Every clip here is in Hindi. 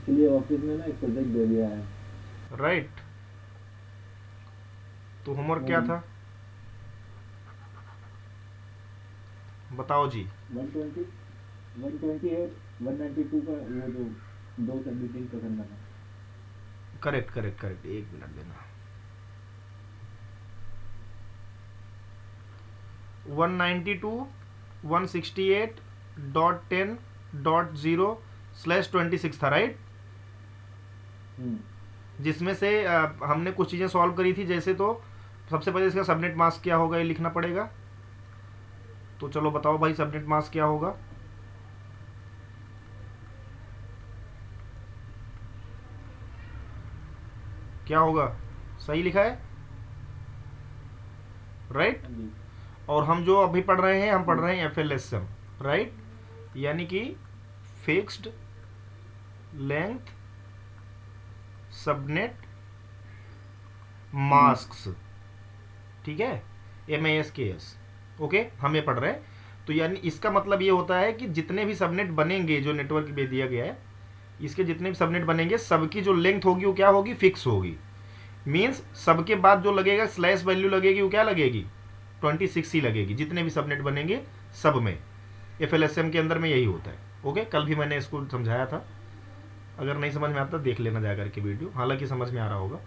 इसके लिए ऑफिस में ना एक प्रोजेक्ट दे दिया है। राइट। तो होमवर्क हाँ क्या जी। था, बताओ जी। 120, 128, 192 का वो जो दो सबमिटिंग का करना था। करेक्ट करेक्ट करेक्ट, एक मिनट देना। 192, 168.10.0/26 था, राइट। हम्म। जिसमें से हमने कुछ चीज़ें सॉल्व करी थी, जैसे तो सबसे पहले इसका सबनेट मास्क क्या होगा ये लिखना पड़ेगा। तो चलो बताओ भाई, सबनेट मास्क क्या होगा। क्या होगा, सही लिखा है, राइट। हाँ जी। और हम जो अभी पढ़ रहे हैं, हम पढ़ जी। रहे हैं FLSM, राइट। यानी कि फिक्स्ड लेंथ सबनेट जी। मास्क्स, ठीक है, MASKS। ओके, हम ये पढ़ रहे हैं। तो यानी इसका मतलब ये होता है कि जितने भी सबनेट बनेंगे जो नेटवर्क में दिया गया है, इसके जितने भी सबनेट बनेंगे सबकी जो लेंथ होगी वो क्या होगी, फिक्स होगी। मीन्स सबके बाद जो लगेगा स्लैश वैल्यू लगेगी वो क्या लगेगी, 26 ही लगेगी, जितने भी सबनेट बनेंगे सब में। FLSM के अंदर में यही होता है। ओके, कल भी मैंने इसको समझाया था, अगर नहीं समझ में आता देख लेना जा करके वीडियो, हालांकि समझ में आ रहा होगा।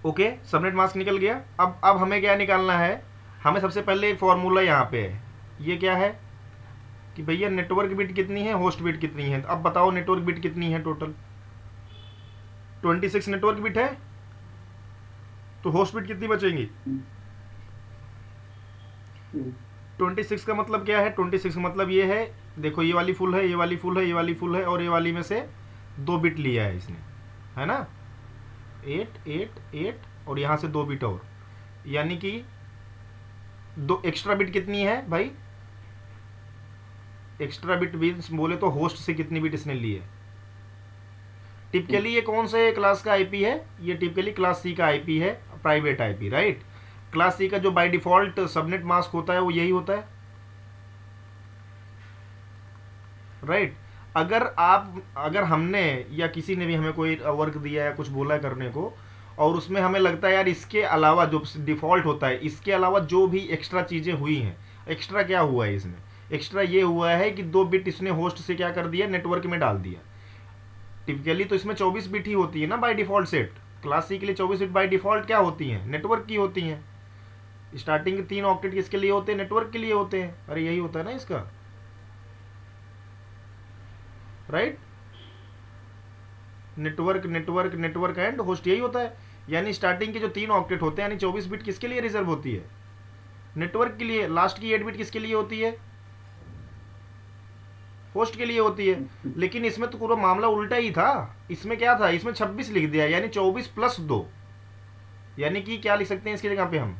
ओके, सबनेट मास्क निकल गया। अब हमें क्या निकालना है, हमें सबसे पहले एक फॉर्मूला यहाँ पे है, ये क्या है कि भैया नेटवर्क बिट कितनी है, होस्ट बिट कितनी है। अब बताओ नेटवर्क बिट कितनी है टोटल, 26 नेटवर्क बिट है, तो होस्ट बिट कितनी बचेंगी। हम्म। हम्म। 26 का मतलब क्या है, 26 का मतलब ये है, देखो ये वाली फुल है, ये वाली फुल है, ये वाली फुल है, और ये वाली में से 2 बिट लिया है इसने, है ना, 8 8 8, और यहाँ से 2 बिट और, यानी कि दो एक्स्ट्रा बिट कितनी है भाई, एक्स्ट्रा बिट मीन्स बोले तो होस्ट से कितनी बिट इसने ली है। टिपिकली ये कौन से क्लास का आईपी है, ये टिपिकली क्लास सी का आईपी है, private IP, right. Class C का जो बाय डिफॉल्ट सबनेट मास्क होता है वो यही होता है, राइट। अगर हमने या किसी ने भी हमें कोई वर्क दिया है, कुछ बोला है करने को, और उसमें हमें लगता है यार इसके अलावा जो डिफॉल्ट होता है, इसके अलावा जो भी एक्स्ट्रा चीज़ें हुई हैं, एक्स्ट्रा क्या हुआ है इसमें, एक्स्ट्रा ये हुआ है कि 2 बिट इसने होस्ट से क्या कर दिया, नेटवर्क में डाल दिया। टिपिकली तो इसमें 24 बिट ही होती है ना by default set, class C के लिए 24 बिट बाय डिफॉल्ट क्या होती हैं, नेटवर्क की होती हैं। स्टार्टिंग के 3 ऑक्टेट किसके लिए होते हैं, नेटवर्क के लिए होते हैं, अरे यही होता है ना इसका, right. Network network network and host, यही होता है। यानी स्टार्टिंग के जो 3 ऑक्टेट होते हैं, यानी 24 बिट किसके लिए रिजर्व होती है, नेटवर्क के लिए। लास्ट की 8 बिट किसके लिए होती है, होस्ट के लिए होती है। लेकिन इसमें तो पूरा मामला उल्टा ही था, इसमें क्या था, इसमें 26 लिख दिया, यानी 24+2, यानी कि क्या लिख सकते हैं इसकी जगह पे हम,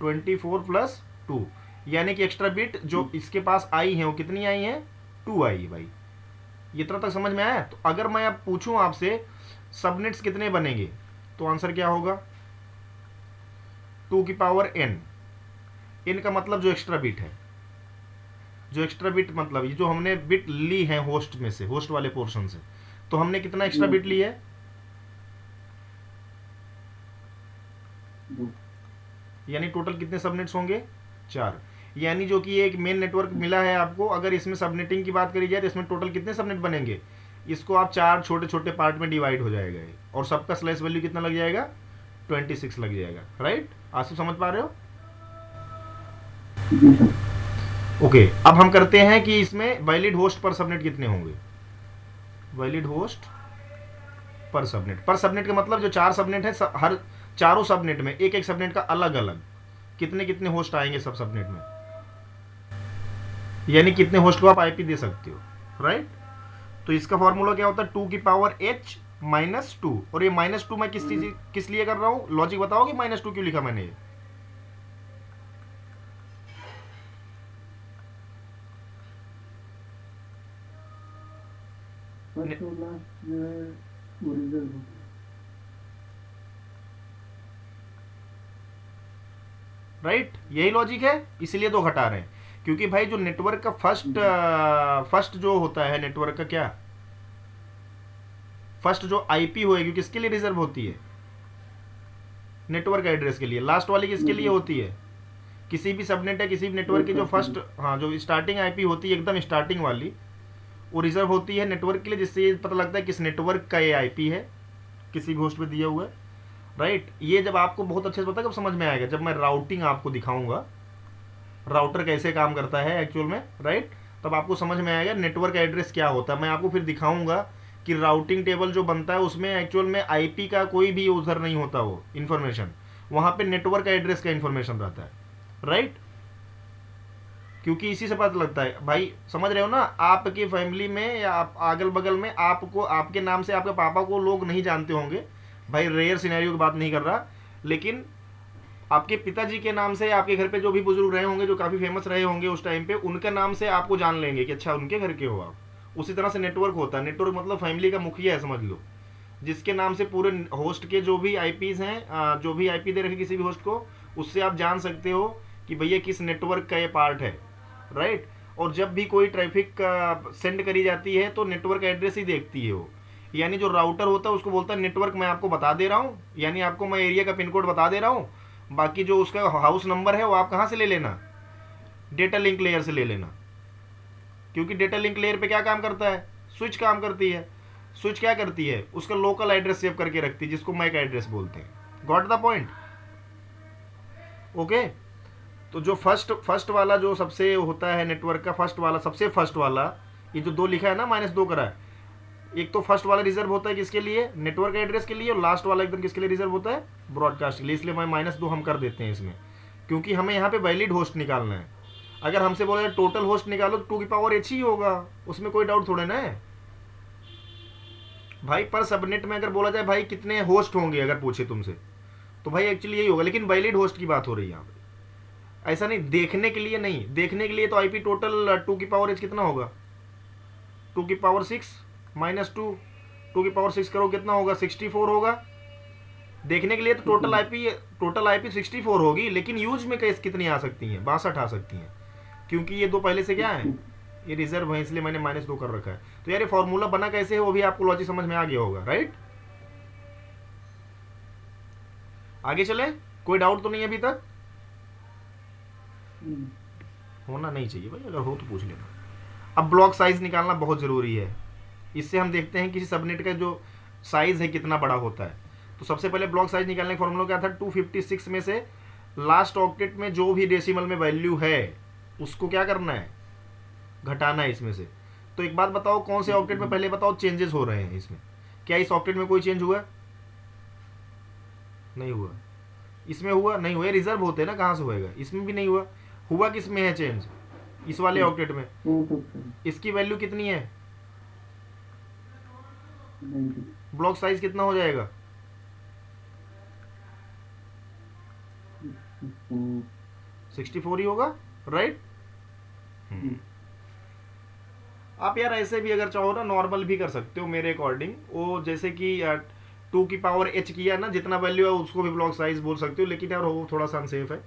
24+2, यानी कि एक्स्ट्रा बिट जो इसके पास आई है वो कितनी आई है, 2 आई है भाई। ये इतना तक समझ में आया। तो अगर मैं अब पूछूं आपसे सबनेट्स कितने बनेंगे, तो आंसर क्या होगा, 2 की पावर n। n का मतलब जो एक्स्ट्रा बिट है, जो एक्स्ट्रा बिट मतलब ये जो हमने बिट ली है होस्ट में से, होस्ट वाले पोर्शन से, तो हमने कितना एक्स्ट्रा हम्म। बिट ली है, दो। यानी टोटल कितने सबनेट्स होंगे, 4। यानी जो कि एक मेन नेटवर्क मिला है आपको, अगर इसमें सबनेटिंग की बात करी जाए तो इसमें टोटल कितने सबनेट बनेंगे, इसको आप 4 छोटे छोटे पार्ट में डिवाइड हो जाएगा ये, और सबका स्लैश वैल्यू कितना लग जाएगा, 26 लग जाएगा, राइट। आसिफ समझ पा रहे हो। जी सर। ओके, अब हम करते हैं कि इसमें वैलिड होस्ट पर सबनेट कितने होंगे, वैलिड होस्ट पर सबनेट का मतलब जो 4 सबनेट है, हर चारों सबनेट में एक एक सबनेट का अलग अलग कितने कितने होस्ट आएंगे सब सबनेट में, यानी कितने होस्ट को आप आईपी दे सकते हो, राइट। तो इसका फॉर्मूला क्या होता है, 2 की पावर h-2, और ये -2 मैं किस लिए कर रहा हूं, लॉजिक बताओगे -2 क्यों लिखा मैंने ये, फर्स्ट और लास्ट जो है वो रिजर्व हो। राइट, यही लॉजिक है, इसलिए 2 घटा रहे हैं। क्योंकि भाई जो नेटवर्क का फर्स्ट जो होता है नेटवर्क का क्या, फर्स्ट जो आईपी होएगी किसके लिए रिजर्व होती है, नेटवर्क एड्रेस के लिए। लास्ट वाली किसके लिए होती है, किसी भी सबनेट है किसी भी नेटवर्क की जो फर्स्ट, हाँ जो स्टार्टिंग आईपी होती है एकदम स्टार्टिंग वाली, वो रिजर्व होती है नेटवर्क के लिए, जिससे ये पता लगता है किस नेटवर्क का ये आईपी है, किसी भी होस्ट पे दिया हुआ है। राइट, ये जब आपको बहुत अच्छे से पता कब समझ में आएगा, जब मैं राउटिंग आपको दिखाऊंगा, राउटर कैसे काम करता है एक्चुअल में। राइट, तब आपको समझ में आएगा नेटवर्क एड्रेस क्या होता है। मैं आपको फिर दिखाऊंगा कि राउटिंग टेबल जो बनता है उसमें एक्चुअल में आईपी का कोई भी यूजर नहीं होता, वो इन्फॉर्मेशन वहां पे नेटवर्क एड्रेस का इन्फॉर्मेशन रहता है। राइट, क्योंकि इसी से पता लगता है भाई, समझ रहे हो ना, आपकी फैमिली में या आप अगल बगल में आपको आपके नाम से आपके पापा को लोग नहीं जानते होंगे, भाई रेयर सिनेरियो की बात नहीं कर रहा, लेकिन आपके पिताजी के नाम से आपके घर पे जो भी बुजुर्ग रहे होंगे जो काफ़ी फेमस रहे होंगे उस टाइम पे, उनके नाम से आपको जान लेंगे कि अच्छा उनके घर के हो आप। उसी तरह से नेटवर्क होता है, नेटवर्क मतलब फैमिली का मुखिया है समझ लो, जिसके नाम से पूरे होस्ट के जो भी आईपीज हैं, जो भी आईपी दे रखे किसी भी होस्ट को, उससे आप जान सकते हो कि भैया किस नेटवर्क का ये पार्ट है। राइट, और जब भी कोई ट्रैफिक सेंड करी जाती है तो नेटवर्क एड्रेस ही देखती है वो, यानी जो राउटर होता है उसको बोलता है नेटवर्क मैं आपको बता दे रहा हूँ, यानी आपको मैं एरिया का पिन कोड बता दे रहा हूँ, बाकी जो उसका हाउस नंबर है वो आप कहाँ से ले लेना, डेटा लिंक लेयर से ले लेना। क्योंकि डेटा लिंक लेयर पे क्या काम करता है, स्विच काम करती है। स्विच क्या करती है, उसका लोकल एड्रेस सेव करके रखती है, जिसको मैक एड्रेस बोलते हैं। Got the point? ओके, तो जो फर्स्ट वाला जो सबसे होता है नेटवर्क का फर्स्ट वाला, सबसे फर्स्ट वाला, ये जो 2 लिखा है ना -2 करा है, एक तो फर्स्ट वाला रिजर्व होता है किसके लिए, नेटवर्क एड्रेस के लिए, और लास्ट वाला एकदम किसके लिए रिजर्व होता है, ब्रॉडकास्ट के लिए। इसलिए मैं -2 हम कर देते हैं इसमें, क्योंकि हमें यहाँ पे वैलिड होस्ट निकालना है। अगर हमसे बोला जाए टोटल होस्ट निकालो तो 2 की पावर h ही होगा, उसमें कोई डाउट थोड़े ना है भाई। पर सबनेट में अगर बोला जाए भाई कितने होस्ट होंगे अगर पूछे तुमसे, तो भाई एक्चुअली यही होगा, लेकिन वैलिड होस्ट की बात हो रही है यहाँ पे, ऐसा नहीं देखने के लिए नहीं। देखने के लिए तो आईपी टोटल 2 की पावर h कितना होगा, 2 की पावर 6 -2, 2 की पावर 6 करो कितना होगा, 64 होगा। देखने के लिए तो टोटल आईपी 64 होगी, लेकिन यूज में कैसे कितनी आ सकती हैं, 62 आ सकती हैं, क्योंकि ये 2 पहले से क्या है, ये रिजर्व है, इसलिए मैंने -2 कर रखा है। तो यार ये फॉर्मूला बना कैसे है वो भी आपको लॉजिक समझ में आ गया होगा। राइट, आगे चले, कोई डाउट तो नहीं अभी तक? होना नहीं चाहिए भाई, अगर हो तो पूछ लेना। अब ब्लॉक साइज निकालना बहुत जरूरी है, इससे हम देखते हैं किसी सबनेट का जो साइज है कितना बड़ा होता है। तो सबसे पहले ब्लॉक साइज निकालने का फॉर्मूला क्या था, 256 में से लास्ट ऑक्टेट में जो भी डेसिमल में वैल्यू है उसको क्या करना है, घटाना है इसमें से। तो एक बात बताओ, कौन से ऑक्टेट में, पहले बताओ चेंजेस हो रहे हैं इसमें, क्या इस ऑक्टेट में कोई चेंज हुआ, नहीं हुआ, इसमें हुआ नहीं हुआ, रिजर्व होते हैं ना, कहाँ से होएगा, इसमें भी नहीं हुआ। हुआ किस में है चेंज, इस वाले ऑक्टेट में, इसकी वैल्यू कितनी है, ब्लॉक साइज कितना हो जाएगा, 64 ही होगा। राइट, आप यार ऐसे भी अगर चाहो ना नॉर्मल भी कर सकते हो मेरे अकॉर्डिंग, वो जैसे कि 2 की पावर h किया ना, जितना वैल्यू है उसको भी ब्लॉक साइज बोल सकते हो, लेकिन यार वो थोड़ा सा अनसेफ है।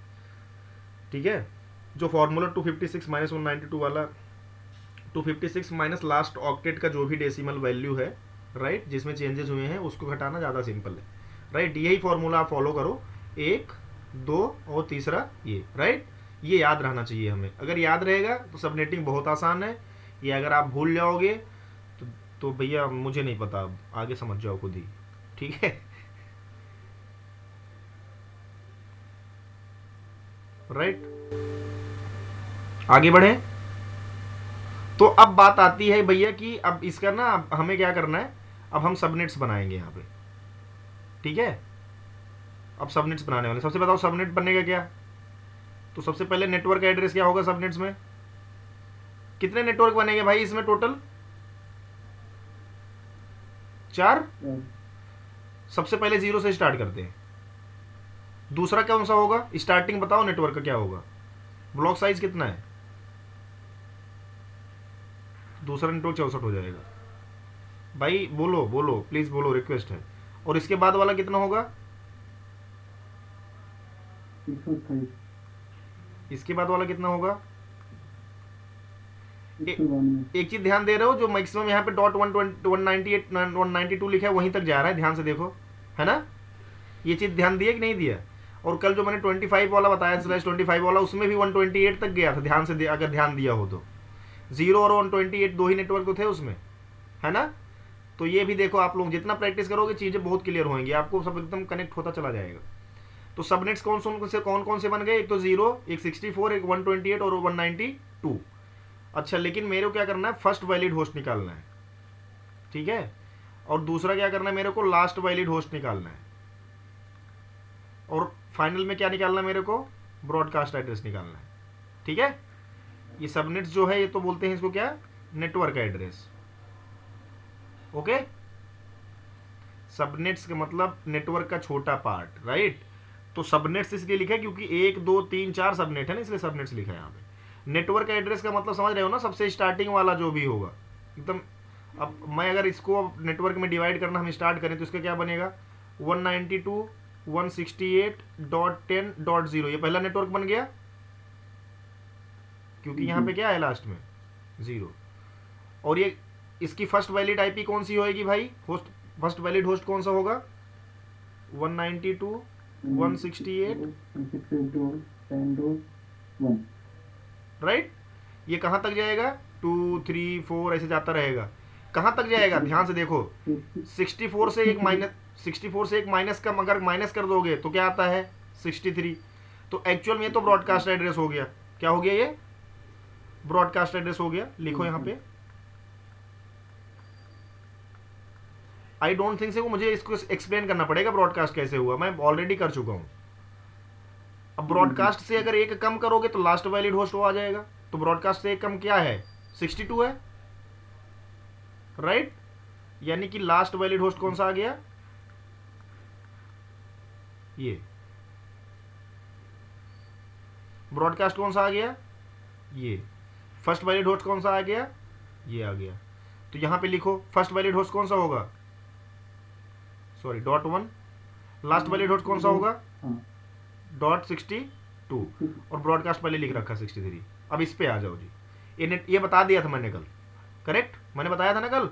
ठीक है, जो फॉर्मूला 256 -192 वाला, 256 माइनस लास्ट ऑक्टेट का जो भी डेसिमल वैल्यू है, राइट, जिसमें चेंजेस हुए हैं उसको घटाना ज़्यादा सिंपल है। राइट, यही फॉर्मूला आप फॉलो करो, 1, 2 और तीसरा ये। राइट, ये याद रहना चाहिए हमें, अगर याद रहेगा तो सबनेटिंग बहुत आसान है। ये अगर आप भूल जाओगे तो भैया मुझे नहीं पता, आगे समझ जाओ खुद ही। ठीक है, राइट, आगे बढ़े। तो अब बात आती है भैया कि अब इसका ना हमें क्या करना है, अब हम सबनेट्स बनाएंगे यहाँ पे। ठीक है, अब सबनेट्स बनाने वाले, सबसे बताओ सबनेट बनने का क्या। तो सबसे पहले नेटवर्क एड्रेस क्या होगा सबनेट्स में, कितने नेटवर्क बनेंगे भाई इसमें टोटल, 4। सबसे पहले 0 से स्टार्ट करते हैं। दूसरा कौन सा होगा, स्टार्टिंग बताओ नेटवर्क का क्या होगा, ब्लॉक साइज कितना है, दूसरा नेटवर्क 64 हो जाएगा। भाई बोलो बोलो प्लीज बोलो, रिक्वेस्ट है। और इसके बाद वाला कितना होगा, 128। इसके बाद वाला कितना होगा, 192। एक चीज ध्यान दे रहे हो, जो मैक्सिमम यहाँ पे डॉट 198 192 लिखा है वहीं तक जा रहा है, ध्यान से देखो, है ना? ये चीज ध्यान दिया कि नहीं दिया? और कल जो मैंने 25 वाला बताया /25 वाला, उसमें भी 128 तक गया था, ध्यान से अगर ध्यान दिया हो तो। 0 और 128 दो ही नेटवर्क तो थे उसमें, है ना? तो ये भी देखो, आप लोग जितना प्रैक्टिस करोगे चीजें बहुत क्लियर होंगी, आपको सब एकदम कनेक्ट होता चला जाएगा। तो सबनेट्स कौन कौन से बन गए? एक तो 0, एक 64, एक 128 और 192। अच्छा, लेकिन मेरे को क्या करना है? फर्स्ट वैलिड होस्ट निकालना है, ठीक है? और दूसरा क्या करना है मेरे को? लास्ट वैलिड होस्ट निकालना है। और फाइनल में क्या निकालना है मेरे को? ब्रॉडकास्ट एड्रेस निकालना है, ठीक है? ये सबनेट्स जो है, ये तो बोलते हैं इसको क्या? Network address. ओके, सबनेट्स का मतलब नेटवर्क का छोटा पार्ट, राइट? तो सबनेट्स इसलिए लिखा है क्योंकि 1 2 3 4 सबनेट है ना, इसलिए सबनेट्स लिखा है यहाँ पे। नेटवर्क एड्रेस का मतलब समझ रहे हो ना, सबसे स्टार्टिंग वाला जो भी होगा एकदम। अब मैं अगर इसको नेटवर्क में डिवाइड करना हम स्टार्ट करें तो इसका क्या बनेगा? 192.168.10.0, ये पहला नेटवर्क बन गया, क्योंकि यहाँ पे क्या है लास्ट में? 0। और ये इसकी फर्स्ट वैलिड आईपी कौन सी होएगी भाई? होस्ट, फर्स्ट वैलिड होस्ट कौन सा होगा? 192.168.10.1, राइट? ये कहां तक जाएगा? 2 3 4 ऐसे जाता रहेगा। कहां तक जाएगा? ध्यान से देखो, 64 से एक माइनस का अगर माइनस कर दोगे तो क्या आता है? 63। तो एक्चुअल में तो ब्रॉडकास्ट एड्रेस हो गया। क्या हो गया? ये ब्रॉडकास्ट एड्रेस हो गया। लिखो यहां पे, आई डोंट थिंक से वो मुझे इसको एक्सप्लेन करना पड़ेगा ब्रॉडकास्ट कैसे हुआ, मैं ऑलरेडी कर चुका हूं। अब ब्रॉडकास्ट से अगर एक कम करोगे तो लास्ट वैलिड होस्ट आ जाएगा। तो ब्रॉडकास्ट से एक कम क्या है? 62 है, राइट? यानी कि लास्ट वैलिड होस्ट कौन सा आ गया? ये। ब्रॉडकास्ट कौन सा आ गया? ये। फर्स्ट वैलिड होस्ट कौन सा आ गया? ये आ गया। तो यहां पे लिखो फर्स्ट वैलिड होस्ट कौन सा होगा? सॉरी, .1। लास्ट वैलिड होस्ट कौन सा होगा? .62। और ब्रॉडकास्ट पहले लिख रखा 63। अब इस पे आ जाओ जी। ये बता दिया था मैंने कल, करेक्ट? मैंने बताया था ना कल।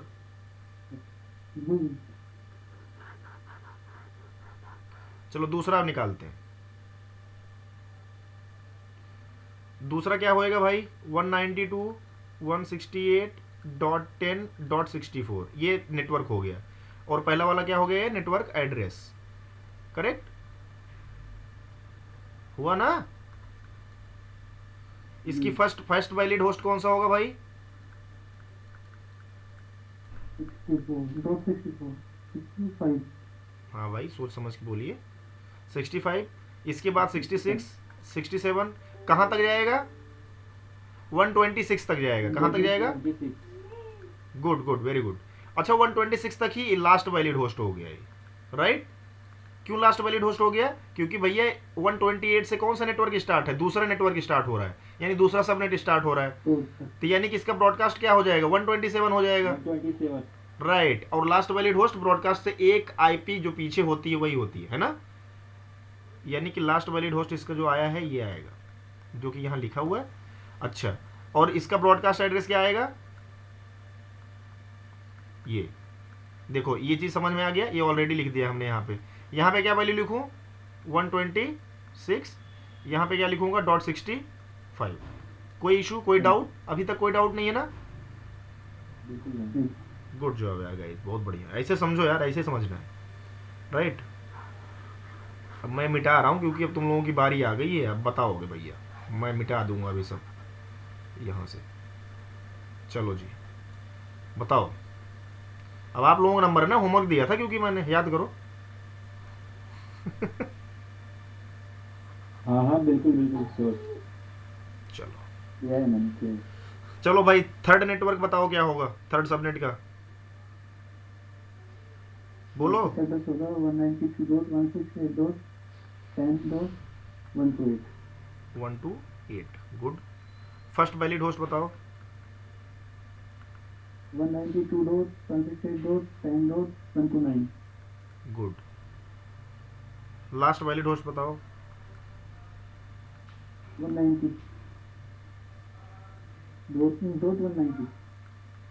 चलो दूसरा निकालते हैं। दूसरा क्या होएगा भाई? 192.168.10.64, ये नेटवर्क हो गया। और पहला वाला क्या हो गया? नेटवर्क एड्रेस, करेक्ट हुआ ना? इसकी फर्स्ट वैलिड होस्ट कौन सा होगा भाई? 64.65। हाँ भाई, सोच समझ के बोलिए। 65। इसके बाद 66, 67, कहां तक जाएगा? 126 तक जाएगा। कहां तक जाएगा? Good good, very good. अच्छा, 126 तक ही लास्ट वैलिड होस्ट हो गया है, राइट? क्यों लास्ट वैलिड होस्ट हो गया? क्योंकि भैया 128 से कौन सा नेटवर्क स्टार्ट है? दूसरा नेटवर्क स्टार्ट हो रहा है, यानी दूसरा सबनेट स्टार्ट हो रहा है। तो यानी कि इसका ब्रॉडकास्ट क्या हो जाएगा? 127 हो जाएगा, 127, राइट? और लास्ट वैलिड होस्ट ब्रॉडकास्ट से एक आईपी जो पीछे होती है वही होती है ना? यानी कि लास्ट वैलिड होस्ट इसका जो आया है ये आएगा, जो कि यहां लिखा हुआ है। अच्छा, और इसका ब्रॉडकास्ट एड्रेस क्या आएगा? ये देखो, ये चीज समझ में आ गया। ये ऑलरेडी लिख दिया हमने यहाँ पे। यहाँ पे क्या वैल्यू लिखूं? 126। यहाँ पे क्या लिखूंगा? .65। कोई इशू, कोई डाउट? अभी तक कोई डाउट नहीं है ना? गुड जॉब यार गाइस, बहुत बढ़िया। ऐसे समझो यार, ऐसे समझना है, राइट? अब मैं मिटा रहा हूँ क्योंकि अब तुम लोगों की बारी आ गई है। अब बताओगे भैया, मैं मिटा दूंगा अभी सब यहाँ से। चलो जी, बताओ। अब आप लोगों का नंबर है ना, होमवर्क दिया था क्योंकि मैंने, याद करो। हाँ हाँ, बिल्कुल बिल्कुल श्योर। चलो यह है मैंने। चलो भाई, थर्ड नेटवर्क बताओ क्या होगा? थर्ड सबनेट का बोलो। एड्रेस होगा 192.168.10.128। 128, गुड। फर्स्ट वैलिड होस्ट बताओ। 192.168.10.129। गुड। लास्ट वैलिड होस्ट बताओ। 190। डॉट 190।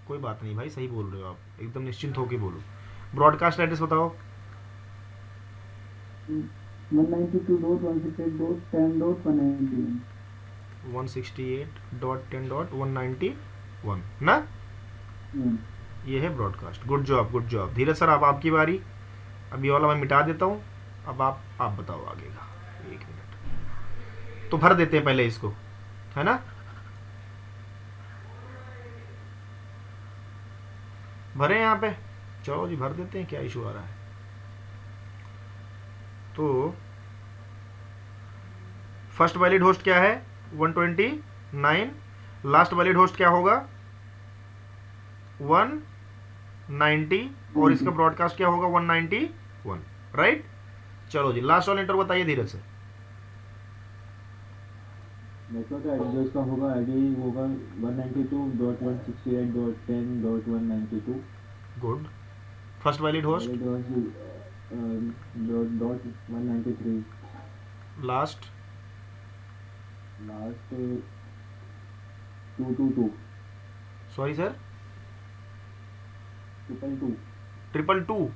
कोई बात नहीं भाई, सही बोल रहे हो आप, एकदम निश्चिंत होके बोलो। ब्रॉडकास्ट एड्रेस बताओ। 192.168.10.191। 168.10.191 ना, हम्म, ये है broadcast. Good job good job. Dheeraj sir अब आपकी बारी। अब ये वाला मैं मिटा देता हूँ। अब आप बताओ आगे का। एक मिनट तो भर देते हैं पहले इसको, है ना। भरे यहाँ पे, चलो जी भर देते हैं, क्या इशू आ रहा है। तो फर्स्ट वैलिड होस्ट क्या है 129, लास्ट वैलिड होस्ट क्या होगा 190, और इसका ब्रॉडकास्ट क्या होगा 191, राइट। चलो जी लास्ट वाला इंटर बताइए धीरज से। नेटवर्क आईडी जो इसका होगा, आईडी होगा 192.168.10.192। Good. First valid host, valid host dot 193। Last last 222। Sorry sir, 222। 222,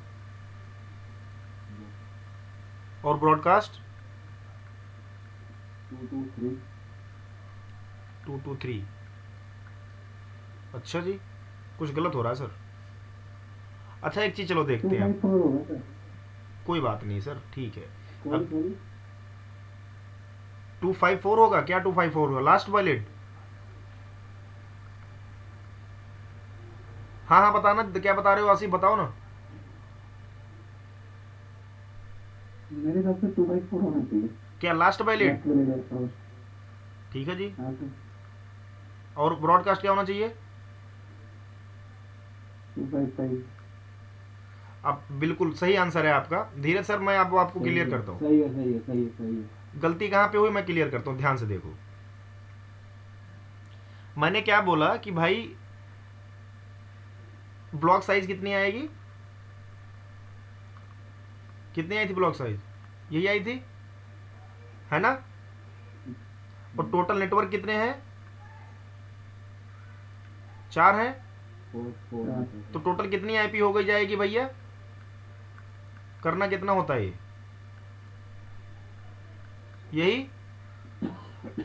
और ब्रॉडकास्ट 223। 223। अच्छा जी, कुछ गलत हो रहा है सर। अच्छा एक चीज चलो देखते हैं, 254 होगा सर। कोई बात नहीं सर, ठीक है। सॉरी अब सॉरी 254 होगा क्या, 254 होगा लास्ट वैलिड। हाँ हाँ बताना, क्या बता रहे हो आसिफ, बताओ ना। मेरे हिसाब से 254 होना चाहिए। क्या लास्ट वैलिड, लास्ट वाले होस्ट। ठीक है जी। हाँ सर, और ब्रॉडकास्ट क्या होना चाहिए। 255। अब बिल्कुल सही आंसर है आपका धीरज सर। मैं आपको सही क्लियर है, करता हूँ, सही है, सही है, सही है, सही है। गलती कहाँ पे हुई मैं क्लियर करता हूँ, ध्यान से देखो। मैंने क्या बोला कि भाई ब्लॉक साइज कितनी आएगी, कितनी आई थी ब्लॉक साइज, यही आई थी, है ना। और टोटल नेटवर्क कितने हैं, 4 हैं। फोर। तो टोटल कितनी आईपी हो गई जाएगी भैया, करना कितना होता है ये, यही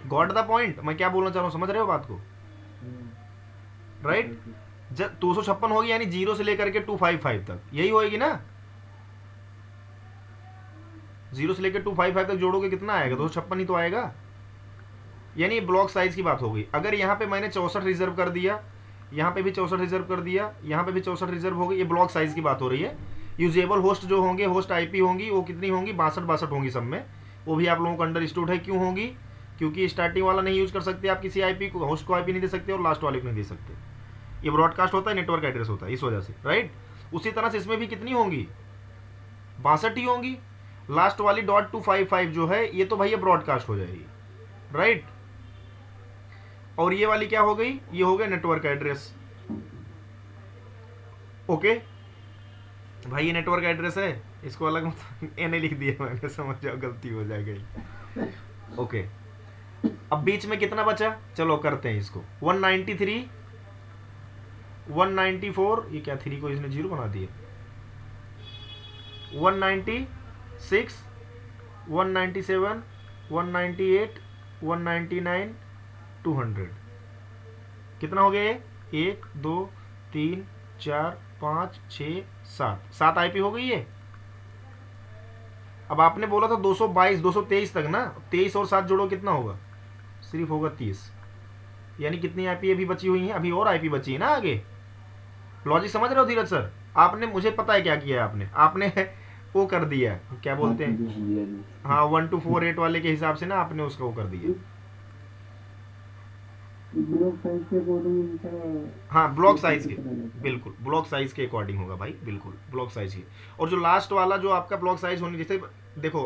गॉट द पॉइंट। मैं क्या बोलना चाह रहा हूँ, समझ रहे हो बात को, राइट। जब 256 होगी यानी 0 से लेकर के 255 तक, यही होएगी ना। 0 से लेकर 255 तक जोड़ोगे कितना आएगा, 256 ही तो आएगा। यानी ब्लॉक साइज की बात हो गई। अगर यहाँ पे मैंने 64 रिजर्व कर दिया, यहाँ पे भी 64 रिजर्व कर दिया, यहाँ पे भी 64 रिजर्व हो गई, ये ब्लॉक साइज की बात हो रही है। यूजेबल होस्ट जो होंगे, होस्ट आईपी होंगी, वो कितनी होंगी, 62 होंगी सब में। वो भी आप लोगों को अंडरस्टूड है क्यों होंगी, क्योंकि स्टार्टिंग वाला नहीं यूज कर सकते आप किसी आईपी को, होस्ट को आईपी नहीं दे सकते और लास्ट वाले को नहीं दे सकते। ये ब्रॉडकास्ट होता है, नेटवर्क एड्रेस होता है, इस वजह से, राइट। उसी तरह से इसमें भी कितनी होंगी, 62 ही होंगी। लास्ट वाली .255 जो है ये तो भैया ब्रॉडकास्ट हो जाएगी, राइट। और ये वाली क्या हो गई, ये हो गया नेटवर्क एड्रेस। ओके भाई, ये नेटवर्क एड्रेस है, इसको अलग मत एने लिख दिया मैंने, समझ जाओ गलती हो जाएगी। ओके अब बीच में कितना बचा, चलो करते हैं इसको। 193, 194, ये क्या 3 को इसने 0 बना दिया, 196, 197, 198, 199, 200। कितना हो गया ये, 1 2 3 4 5 6 7 आईपी हो गई ये। अब आपने बोला था 222 223 तक ना, 23 और 7 जोड़ो कितना होगा, सिर्फ होगा 30। यानी कितनी आईपी अभी बची हुई है, अभी और आईपी बची है ना आगे। लॉजिक समझ रहे हो धीरज सर। आपने, मुझे पता है क्या किया है आपने वो कर दिया है, क्या बोलते हैं, हाँ 1248 वाले के हिसाब से ना आपने उसका वो कर दिया। ब्लॉक साइज के अकॉर्डिंग। हाँ ब्लॉक साइज के, बिल्कुल ब्लॉक साइज के अकॉर्डिंग होगा भाई, बिल्कुल ब्लॉक साइज के। और जो लास्ट वाला जो आपका ब्लॉक साइज होने, जैसे देखो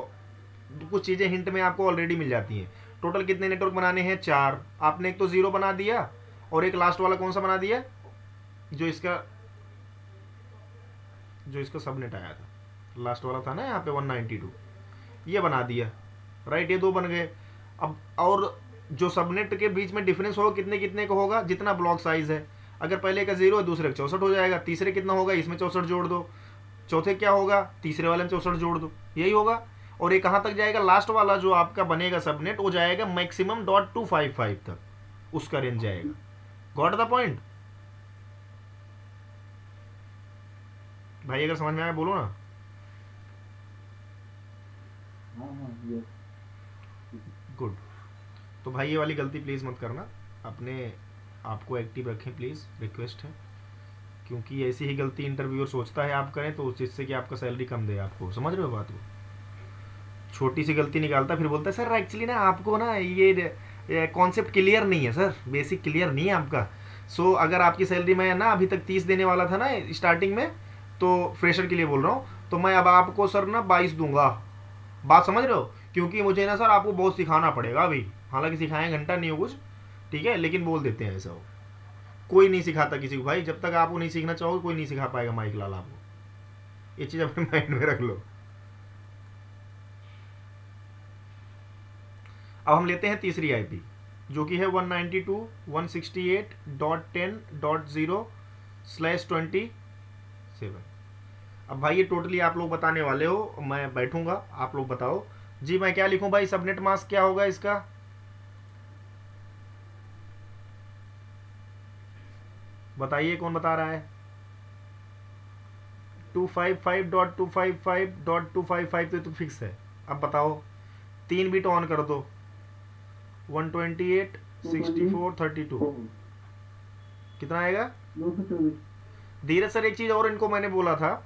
कुछ चीजें हिंट में आपको ऑलरेडी मिल जाती हैं। टोटल कितने नेटवर्क बनाने हैं, 4। आपने एक तो 0 बना दिया और एक लास्ट वाला कौन सा बना दिया, जो इसका सबनेट आया था, लास्ट वाला था ना यहाँ पे 192, ये बना दिया, राइट। ये 2 बन गए। अब और जो सबनेट के बीच में डिफरेंस होगा कितने कितने का होगा, जितना ब्लॉक साइज है। अगर पहले का 0 है दूसरे का 64 हो जाएगा, तीसरे कितना होगा, इसमें 64 जोड़ दो, चौथे क्या होगा, तीसरे वाले में 64 जोड़ दो, यही होगा। और ये कहाँ तक जाएगा, लास्ट वाला जो आपका बनेगा सबनेट वो जाएगा मैक्सिमम .255 तक, उसका रेंज जाएगा। गॉट द पॉइंट भाई? अगर समझ में आया बोलो ना। हाँ हाँ ये गुड। तो भाई ये वाली गलती प्लीज़ मत करना, अपने आपको एक्टिव रखें प्लीज़, रिक्वेस्ट है। क्योंकि ऐसी ही गलती इंटरव्यूअर सोचता है आप करें तो जिससे कि आपका सैलरी कम दे आपको, समझ रहे हो बात को? छोटी सी गलती निकालता फिर बोलता है सर एक्चुअली ना आपको ना ये कॉन्सेप्ट क्लियर नहीं है सर, बेसिक क्लियर नहीं है आपका। सो अगर आपकी सैलरी मैं ना अभी तक 30 देने वाला था ना स्टार्टिंग में, तो फ्रेशर के लिए बोल रहा हूँ, तो मैं अब आपको सर ना 22 दूंगा। बात समझ रहे हो? क्योंकि मुझे ना सर आपको बहुत सिखाना पड़ेगा अभी, हालांकि सिखाएं घंटा नहीं हो कुछ, ठीक है, लेकिन बोल देते हैं ऐसा हो। कोई नहीं सिखाता किसी को भाई, जब तक आपको नहीं सीखना चाहोगे कोई नहीं सिखा पाएगा माइक लाल आपको, ये चीज़ अपने माइंड में रख लो। अब हम लेते हैं तीसरी आईपी जो कि है 192.168.10/27। अब भाई ये टोटली आप लोग बताने वाले हो, मैं बैठूंगा, आप लोग बताओ जी। मैं क्या लिखूं भाई, सबनेट मास्क क्या होगा इसका? बताइए कौन बता रहा है? 255.255.255 तो फिक्स है। अब बताओ, 3 बिट ऑन कर दो, 128 64 32 कितना आएगा? 224। धीरज सर एक चीज़ और इनको मैंने बोला था,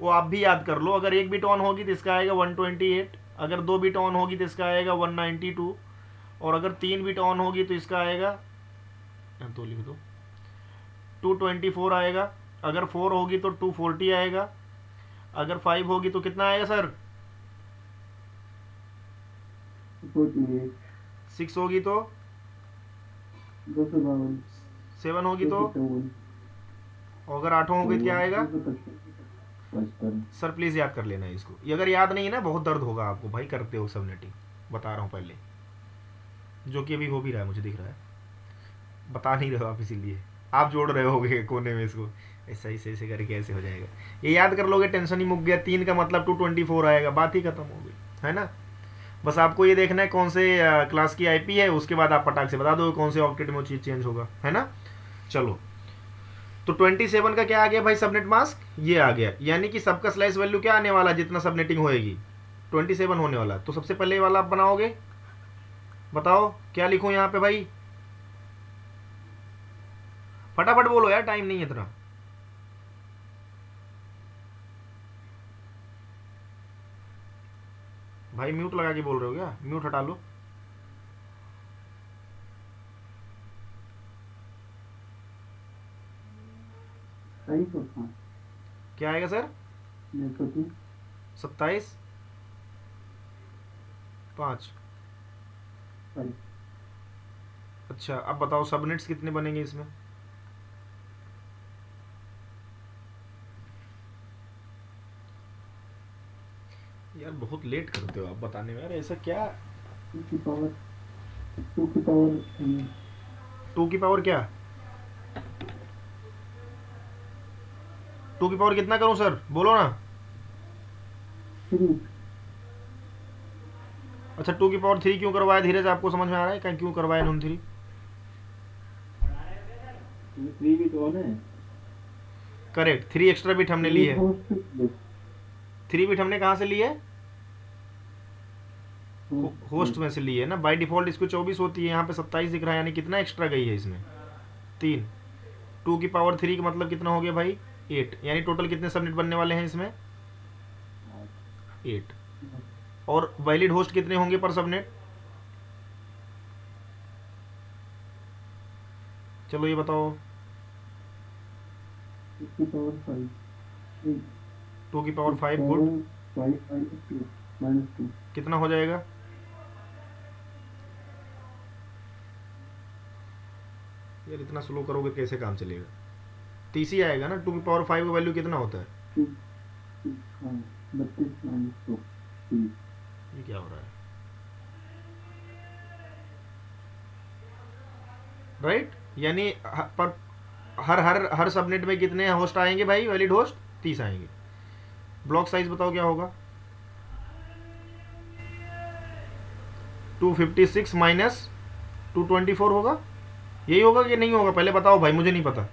वो आप भी याद कर लो। अगर 1 बिट ऑन होगी तो इसका आएगा 128, अगर 2 बिट ऑन होगी तो इसका आएगा 192, और अगर 3 बिट ऑन होगी तो इसका आएगा, तो लिख दो 224 आएगा, अगर 4 होगी तो 240 आएगा, अगर 5 होगी तो कितना आएगा सर? 48। 6 होगी तो 252। 7 होगी तो, 257। और अगर 8 होगी तो क्या आएगा? 255। सर प्लीज़ याद कर लेना इसको, ये अगर याद नहीं है ना बहुत दर्द होगा आपको भाई, करते हो सबनेटिंग, बता रहा हूँ पहले, जो कि अभी हो भी रहा है मुझे दिख रहा है, बता नहीं रहे हो आप, इसीलिए आप जोड़ रहे होगे कोने में इसको, ऐसा ऐसे ऐसे करके ऐसे हो जाएगा। ये याद कर लोगे टेंशन ही मुक गया, 3 का मतलब 224 आएगा, बात ही खत्म हो गई, है ना? बस आपको ये देखना है कौन से क्लास की आईपी है, उसके बाद आप पटाख से बता दो कौन से ऑक्टेट में वो चीज़ चेंज होगा, है ना? चलो, तो 27 का क्या आ गया भाई, सबनेट मास्क ये आ गया, यानी कि सबका स्लाइस वैल्यू क्या आने वाला, जितना सबनेटिंग होएगी 27 होने वाला। तो सबसे पहले ये वाला आप बनाओगे, बताओ क्या लिखूं यहाँ पे भाई, फटाफट बोलो यार, टाइम नहीं है इतना। भाई म्यूट लगा के बोल रहे हो क्या? म्यूट हटा लो। सही तो था। क्या आएगा सर? 27 5। अच्छा अब बताओ सबनेट्स कितने बनेंगे इसमें? यार बहुत लेट करते हो आप बताने में यार, ऐसा क्या? 2 की पावर 2 की पावर 2 की पावर क्या? 2 की पावर कितना करूं सर, बोलो ना। 3। अच्छा 2 की पावर 3 क्यों करवाया धीरज, आपको समझ में आ रहा है क्या क्यों करवाया इन्होंने 3? 3 भी तो है। करेक्ट, 3 एक्स्ट्रा बिट हमने ली है। 3 बिट हमने कहाँ से ली है? होस्ट में से ली है ना, बाय डिफॉल्ट इसको 24 होती है, यहाँ पे 27 दिख रहा है, यानी कितना एक्स्ट्रा गई है इसमें? 3। 2 की पावर 3 का मतलब कितना हो गया भाई? 8, यानी टोटल कितने सबनेट बनने वाले हैं इसमें? 8। और वैलिड होस्ट कितने होंगे पर सबनेट? चलो ये बताओ। 2 की पावर 5। 2 की पावर 5 गुड, 5 -2 कितना हो जाएगा? यार इतना स्लो करोगे कैसे काम चलेगा? 30 ही आएगा ना। 2 की पावर 5 का वैल्यू कितना होता है? 32 -2 30। ये क्या हो रहा है? राइट, यानी पर हर हर हर सबनेट में कितने होस्ट आएंगे भाई, वैलिड होस्ट 30 आएंगे। ब्लॉक साइज बताओ क्या होगा, 256 माइनस 224 होगा, यही होगा कि नहीं होगा, पहले बताओ भाई, मुझे नहीं पता।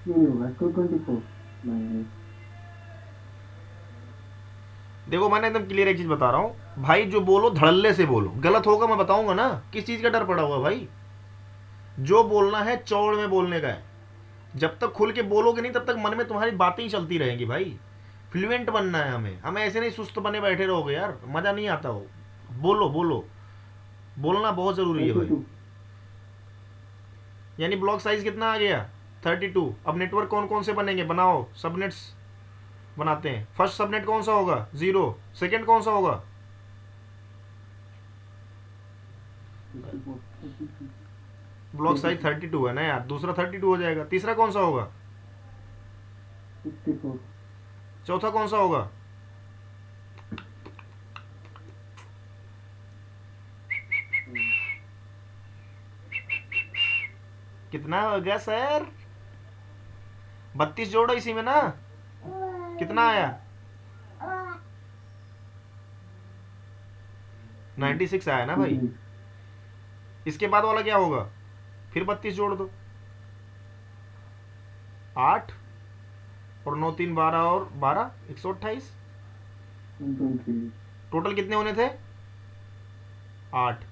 नहीं होगा, 224 माइनस। देखो मैंने एकदम क्लियर एक चीज बता रहा हूं भाई, जो बोलो धड़ल्ले से बोलो, गलत होगा मैं बताऊंगा ना, किस चीज का डर पड़ा हुआ भाई, जो बोलना है चौड़ में बोलने का है, जब तक खुल के बोलोगे नहीं तब तक मन में तुम्हारी बातें ही चलती रहेंगी भाई। फ्लुएंट बनना है हमें, हमें ऐसे नहीं सुस्त बने बैठे रहोगे यार, मजा नहीं आता हो। बोलो बोलो, बोलना बहुत जरूरी है भाई। 32। यानी ब्लॉक साइज कितना आ गया, 32। अब नेटवर्क कौन कौन से बनेंगे, बनाओ, सबनेट्स बनाते हैं। फर्स्ट सबनेट कौन सा होगा, 0। सेकंड कौन सा होगा, 64, 32, ब्लॉक साइज 32 है ना यार, दूसरा 32 हो जाएगा। तीसरा कौन सा होगा, 64, चौथा कौन सा होगा, कितना हो गया सर, 32 जोड़ो इसी में ना, कितना आया, 96 आया ना भाई। इसके बाद वाला क्या होगा, फिर 32 जोड़ दो, 8 और 9 3 12 और 12 128, 1.3, टोटल कितने होने थे, 8।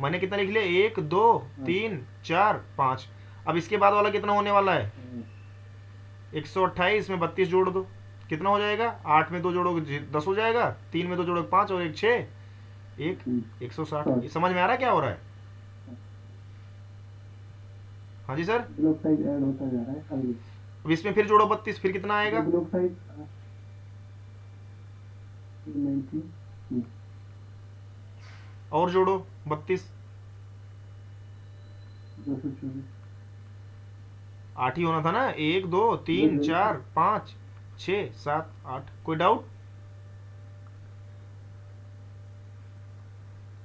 मैंने कितना लिख लिया, 1 2 3 4 5। अब इसके बाद वाला कितना होने वाला है, 128 में 32 जोड़ दो, कितना हो जाएगा, 8 में 2 जोड़ोगे 10 हो जाएगा, 3 में 2 जोड़ोगे 5 और 1 6, 160। समझ में आ रहा है क्या हो रहा है, हाँ जी सर। ब्लॉक साइज ऐड होता जा रहा है अभी। अब इसमें फिर जोड़ो 32, फिर कितना आएगा, ब्लॉक साइज 90, और जोड़ो 32, 224, 8 ही होना था ना, 1 2 3 4 5 6 7 8। कोई डाउट,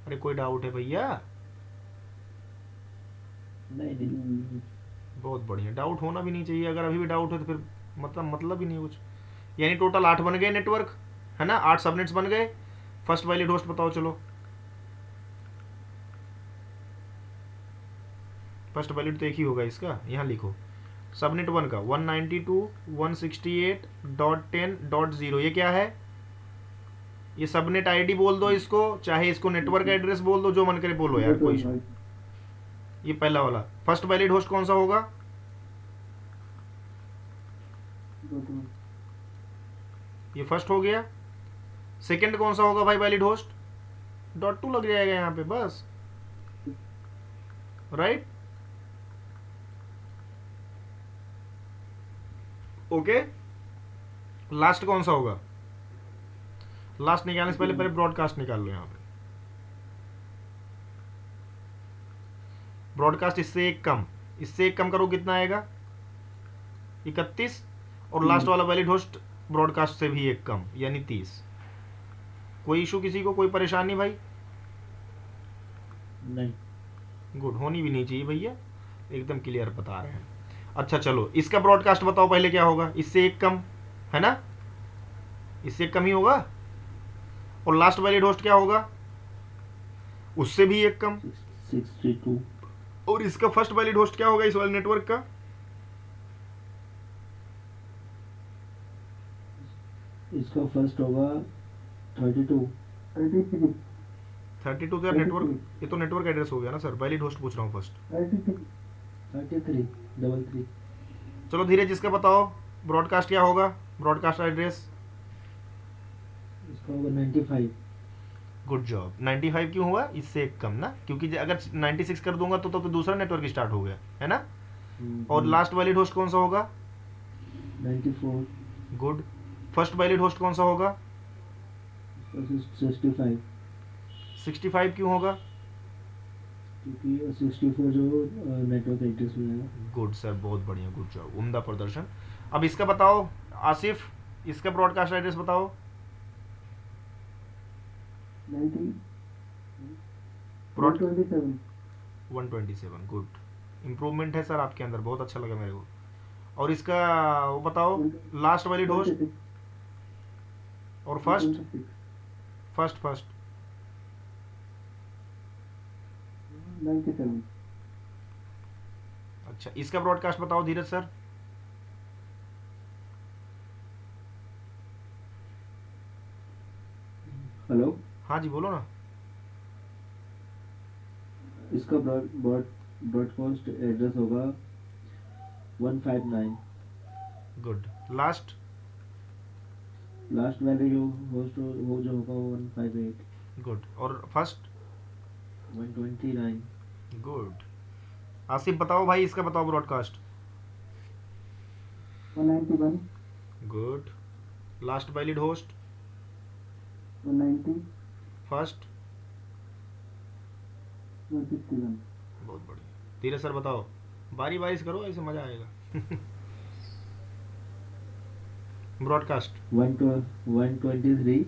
अरे कोई डाउट है भैया, नहीं, बहुत बढ़िया, डाउट होना भी नहीं चाहिए, अगर अभी भी डाउट है तो फिर मतलब ही नहीं कुछ। यानी टोटल 8 बन गए नेटवर्क, है ना, 8 सबनेट्स बन गए। फर्स्ट वैलिड होस्ट बताओ चलो, फर्स्ट वैलिड तो एक ही होगा इसका, यहाँ लिखो सबनेट 1 का 192.168.10.0, ये क्या है, ये सबनेट आईडी बोल दो इसको, चाहे इसको नेटवर्क एड्रेस बोल दो, जो मन करे बोलो यार, कोई इशू। ये पहला वाला फर्स्ट वैलिड होस्ट कौन सा होगा, ये फर्स्ट हो गया। सेकंड कौन सा होगा भाई वैलिड होस्ट, .2 लग जाएगा यहाँ पे बस, राइट, ओके। लास्ट कौन सा होगा, लास्ट निकालने से पहले पहले ब्रॉडकास्ट निकाल लो यहाँ पे, ब्रॉडकास्ट इससे एक कम, इससे एक कम करो कितना आएगा, 31, और लास्ट वाला वैलिड होस्ट ब्रॉडकास्ट से भी एक कम यानी 30। कोई इशू किसी को, कोई परेशानी भाई, नहीं, गुड, होनी भी नहीं चाहिए भैया, एकदम क्लियर बता रहे हैं। अच्छा चलो, इसका ब्रॉडकास्ट बताओ पहले क्या होगा, इससे एक कम है ना, इससे एक कम ही होगा। और लास्ट वैलिड होस्ट क्या होगा, उससे भी एक कम। 62, और इसका फर्स्ट वैलिड होस्ट क्या होगा इस वाले नेटवर्क का, इसका फर्स्ट होगा 32, 33, 32 तो यार नेटवर्क, ये तो नेटवर्क एड्रेस हो गया ना सर, वैलिड होस्ट पूछ रहा हूँ फर्स्ट। 33, 33, 33, चलो धीरे, जिसका बताओ ब्रॉडकास्ट क्या होगा, ब्रॉडकास्ट एड्रेस, इसका होगा 95, गुड जॉब। 95 क्यों हुआ, इससे एक कम ना, क्योंकि अगर 96 कर दूंगा तो दूसरा नेटवर्क स्टार्ट हो गया है ना। और लास्ट वैलिड होस्ट कौन सा होगा, 94, गुड। फर्स्ट वैलिड होस्ट कौन सा होगा, 65, 65 क्यों होगा, क्योंकि 64 जो नेटवर्क एड्रेस में है। गुड सर, बहुत बढ़िया, गुड जॉब, उम्दा प्रदर्शन। अब इसका बताओ आसिफ, इसका ब्रॉडकास्ट एड्रेस बताओ। 90, ब्रॉड 127। 127, गुड। इम्प्रूवमेंट है सर आपके अंदर, बहुत अच्छा लगा मेरे को। और इसका वो बताओ, लास्ट वैलिड होस्ट 26। और फर्स्ट 126। First first 97। अच्छा, इसका ब्रॉडकास्ट बताओ धीरज सर। हेलो। हाँ जी बोलो ना। इसका ब्रॉडकास्ट एड्रेस होगा 159। गुड। लास्ट लास्ट वाले जो होस्ट वो जो होगा वो 158। गुड। और फर्स्ट 129। गुड। आसिफ बताओ भाई, इसका बताओ broadcast. 191। Good. Last valid host 190। First. 161। बहुत बढ़िया। धीरज सर बताओ, बारी बारी से करो, ऐसे मजा आएगा। ब्रॉडकास्ट 123।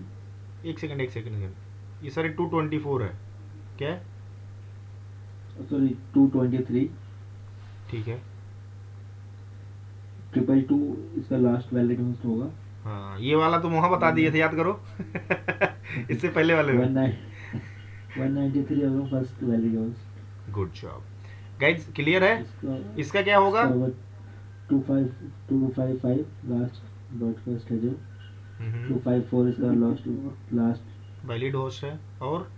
एक सेकंड एक सेकंड सर, ये सर 224 है क्या है? सॉरी 223। ठीक है। 222 इसका लास्ट वैलिड होस्ट होगा। हाँ, ये वाला तुम वहाँ बता दिए थे, याद करो। इससे पहले वाले में। 193 होगा first valid host. Good job guys, clear है। इसका इसका क्या होगा? इसका 255 लास्ट ब्रॉडकास्ट है जो। 254 इसका लास्ट वैलिड होस्ट है। और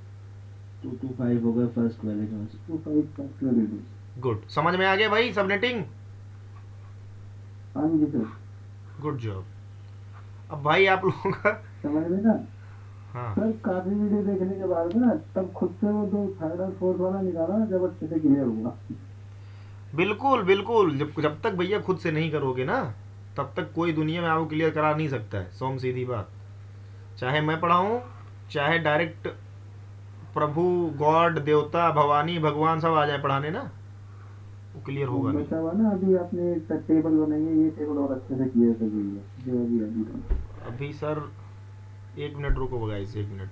225 होगा first valid host. 25 first valid host. Good, समझ में आ गया भाई सबनेटिंग? हाँ जी सर। Good job. अब भाई आप लोगों का समझ में ना हाँ सर, काफी वीडियो देखने के बाद ना तब खुद से वो दो थर्ड और फोर्थ वाला निकाला ना, जब अच्छे से क्लियर हुआ। बिल्कुल बिल्कुल, जब जब तक भैया खुद से नहीं करोगे ना, तब तक कोई दुनिया में आपको क्लियर करा नहीं सकता है, सोम सीधी बात। चाहे मैं पढ़ाऊँ, चाहे डायरेक्ट प्रभु, गॉड, देवता, भवानी, भगवान सब आ जाए पढ़ाने ना, वो क्लियर वो होगा नहीं। बचा हुआ ना, अभी आपने एक टेबल बनाई है, ये टेबल और अच्छे से क्लियर कर गई है जो अभी अभी सर 1 मिनट रुको गाइस, 1 मिनट।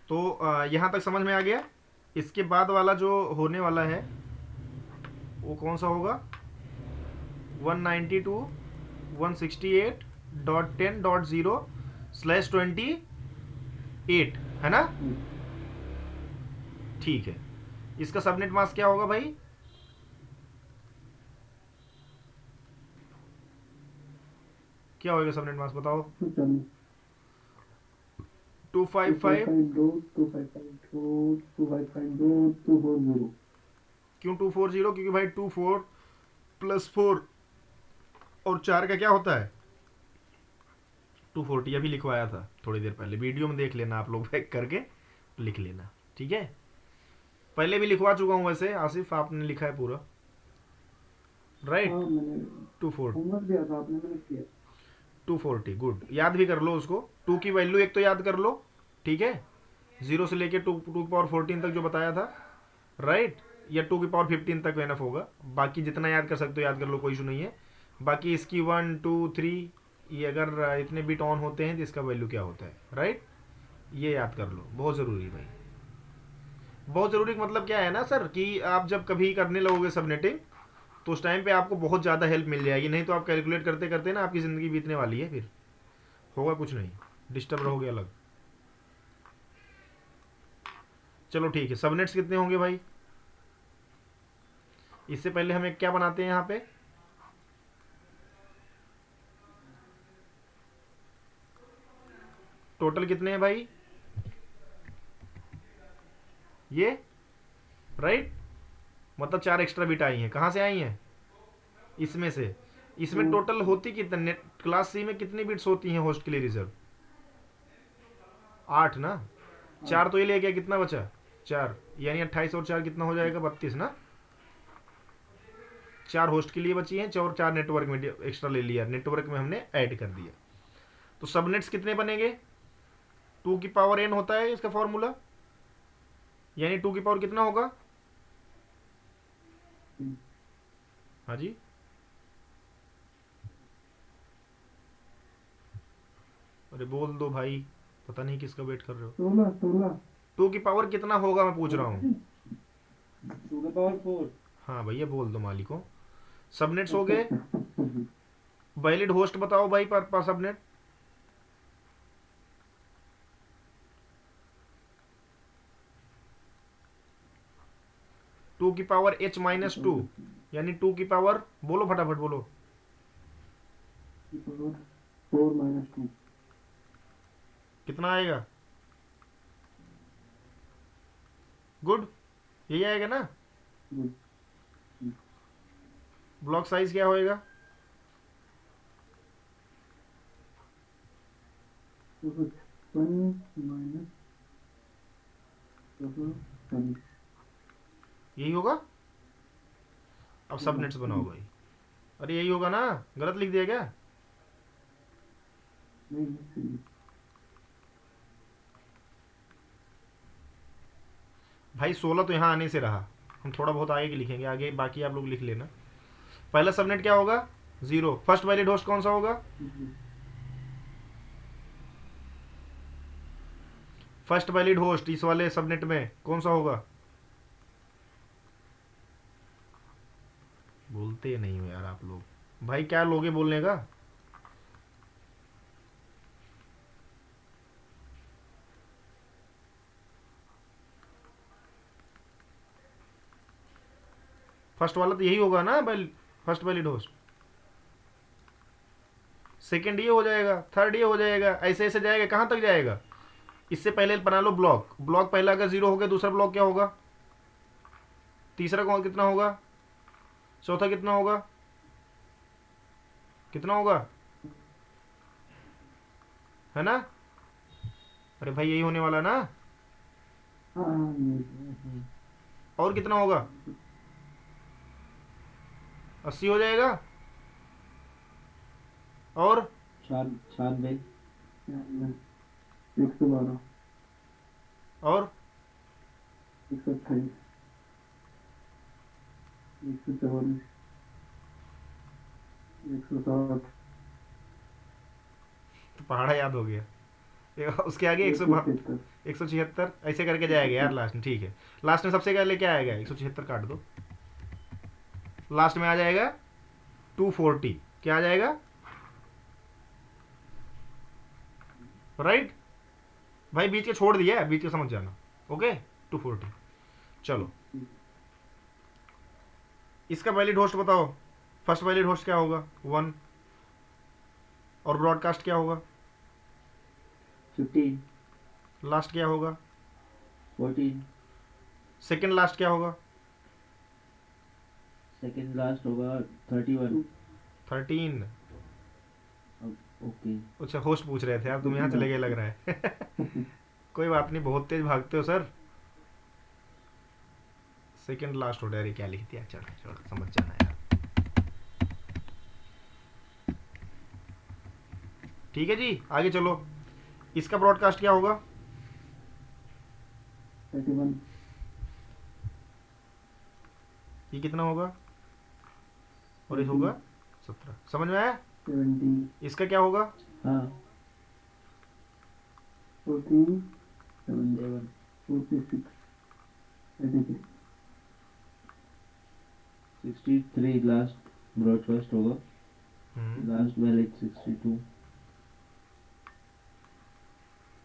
तो यहाँ तक समझ में आ गया। इसके बाद वाला जो होने वाला है वो कौन सा होगा? 192.168.10.0/28 है ना? ठीक है। इसका सबनेट मास्क क्या होगा भाई? क्या होगा सबनेट मास्क बताओ? 255। 255.2 क्यों 240? क्योंकि भाई 24 + 4 और 4 का क्या होता है? 240। अभी लिखवाया था थोड़ी देर पहले, वीडियो में देख लेना आप लोग, बैक करके लिख लेना, ठीक है? पहले भी लिखवा चुका हूँ वैसे, आसिफ आपने लिखा है पूरा, राइट? हाँ मैंने 240 होमवर्क दिया था आपने, मैंने किया। 240 गुड। याद भी कर लो उसको, 2 की वैल्यू एक तो याद कर लो, ठीक है? 0 से लेके 2 की पावर 14 तक जो बताया था, राइट? या 2 की पावर 15 तक एनफ होगा, बाकी जितना याद कर सकते हो याद कर लो, कोई इशू नहीं है। बाकी इसकी 1 2 3 ये अगर इतने बिट ऑन होते हैं तो इसका वैल्यू क्या होता है, राइट? ये याद कर लो, बहुत ज़रूरी भाई, बहुत ज़रूरी। मतलब क्या है ना सर, कि आप जब कभी करने लगोगे सबनेटिंग, तो उस टाइम पे आपको बहुत ज़्यादा हेल्प मिल जाएगी। नहीं तो आप कैलकुलेट करते करते ना आपकी ज़िंदगी बीतने वाली है, फिर होगा कुछ नहीं, डिस्टर्ब रहोगे अलग। चलो ठीक है, सबनेट्स कितने होंगे भाई? इससे पहले हम एक क्या बनाते हैं यहाँ पे, टोटल कितने हैं भाई ये, राइट? मतलब 4 एक्स्ट्रा बिट आई हैं, कहाँ से आई हैं? इसमें से। इसमें टोटल होती कितने, क्लास सी में कितनी बिट्स होती हैं होस्ट के लिए रिजर्व? 8 ना? 4 तो ये ले गया, कितना बचा? 4, यानी 28 और 4 कितना हो जाएगा? 32 ना? 4 होस्ट के लिए बची हैं, और 4 नेटवर्क में एक्स्ट्रा ले लिया, नेटवर्क में हमने ऐड कर दिया। तो सबनेट्स कितने बनेंगे? 2 की पावर n होता है इसका फॉर्मूला, यानी 2 की पावर कितना होगा? हाँ जी, अरे बोल दो भाई, पता नहीं किसका वेट कर रहे हो। 16 16। 2 की पावर कितना होगा मैं पूछ रहा हूँ। 2 की पावर 4। हाँ भैया बोल दो मालिकों। सबनेट्स हो अच्छा गए। अच्छा। वैलिड होस्ट बताओ भाई पर सबनेट। 2 की पावर h-2, यानी 2 की पावर, बोलो फटाफट बोलो। 4 - 2। कितना आएगा? गुड, यही आएगा ना। गुड। ब्लॉक साइज क्या होएगा? तो 1 - 7। यही होगा। अब सबनेट्स बनाओ भाई। अरे यही होगा ना, गलत लिख दिया क्या? नहीं सही। भाई 16 तो यहाँ आने से रहा, हम थोड़ा बहुत आगे की लिखेंगे, आगे बाकी आप लोग लिख लेना। पहला सबनेट क्या होगा? 0। फर्स्ट वैलिड होस्ट कौन सा होगा? फर्स्ट वैलिड होस्ट इस वाले सबनेट में कौन सा होगा? बोलते नहीं हो यार आप लोग। भाई क्या लोगे बोलने का? फर्स्ट वाला तो यही होगा ना फर्स्ट वैलिड होस्ट। सेकंड ये हो जाएगा, थर्ड ये हो जाएगा, ऐसे ऐसे जाएगा, कहां तक जाएगा? इससे पहले बना लो ब्लॉक। ब्लॉक पहला अगर 0 हो गया, दूसरा ब्लॉक क्या होगा? तीसरा कौन कितना होगा? चौथा कितना होगा? कितना होगा? है ना? अरे भाई यही होने वाला ना। हाँ और कितना होगा? 80 हो जाएगा। और 96। 112। और 128। 144। 160। तो पहाड़ा याद हो गया। उसके आगे 176। 176 ऐसे करके जाएगा यार लास्ट में। ठीक है, लास्ट में सबसे पहले क्या आएगा? 176 काट दो, लास्ट में आ जाएगा 240। क्या आ जाएगा? राइट भाई, बीच के छोड़ दिया, बीच के समझ जाना। ओके, 240। चलो इसका वैलिड होस्ट बताओ। फर्स्ट वैलिड होस्ट क्या होगा? 1। और ब्रॉडकास्ट क्या होगा? 15। लास्ट क्या होगा? 14। सेकंड लास्ट क्या होगा? सेकंड लास्ट होगा 31। 13। ओके। अच्छा होस्ट पूछ रहे थे आप, तुम यहाँ चले गए लग रहा है। कोई बात नहीं, बहुत तेज भागते हो सर। सेकंड लास्ट हो डायरी क्या लिख दिया? चलो चलो समझ जाना यार। ठीक है जी, आगे चलो। इसका ब्रॉडकास्ट क्या होगा? 31। ये कितना होगा? और ये होगा 17। समझ में आया? 70। इसका क्या होगा? हाँ 47। 7। 46। 33। 63 लास्ट ब्रॉडकास्ट होगा। Last valid 62।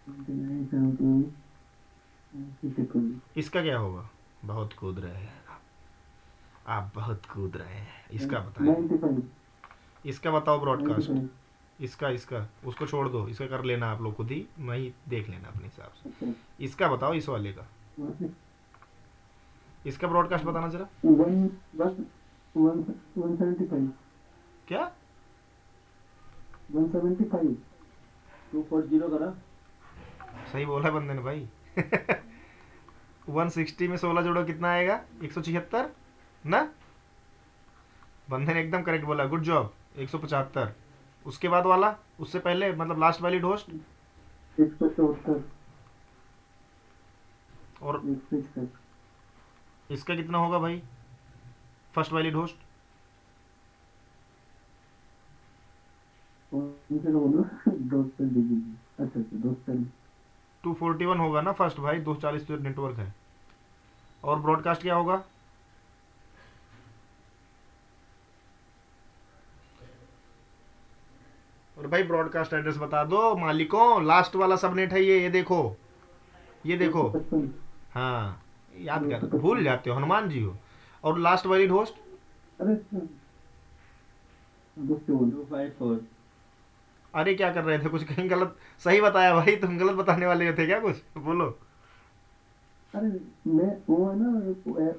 29। 17। 51। इसका क्या होगा? बहुत कूद रहे हैं आप, बहुत कूद रहे हैं। इसका बताएं। 95। इसका बताओ ब्रॉडकास्ट। 95। इसका इसका उसको छोड़ दो, इसका कर लेना आप लोग खुद ही, वही देख लेना अपने हिसाब से। अच्छा। इसका बताओ, इस वाले का। इसका ब्रॉडकास्ट बताना जरा। 175। क्या? 175। 240 करा। सही बोला बंदे ने भाई। 160 में 16 जोड़ो कितना आएगा? 176 ना। बंदे ने एकदम करेक्ट बोला, गुड जॉब। 175। उसके बाद वाला, उससे पहले मतलब लास्ट वैलिड होस्ट। 174। और 161। इसका कितना होगा भाई? First valid host. कौन से बोलो? 240 dB। अच्छा अच्छा 240। 241 होगा ना फर्स्ट भाई, 240 तो नेटवर्क है। और ब्रॉडकास्ट क्या होगा? और भाई ब्रॉडकास्ट एड्रेस बता दो मालिकों, लास्ट वाला सबनेट है ये देखो, ये दो देखो। सौ पचपन हाँ, याद दो कर, सौ भूल पचपन जाते हो, हनुमान जी हो। और लास्ट वैलिड होस्ट? अरे अच्छा 254। 254। अरे क्या कर रहे थे, कुछ कहीं गलत? सही बताया भाई, तुम गलत बताने वाले थे क्या कुछ? बोलो। अरे मैं वो है ना वो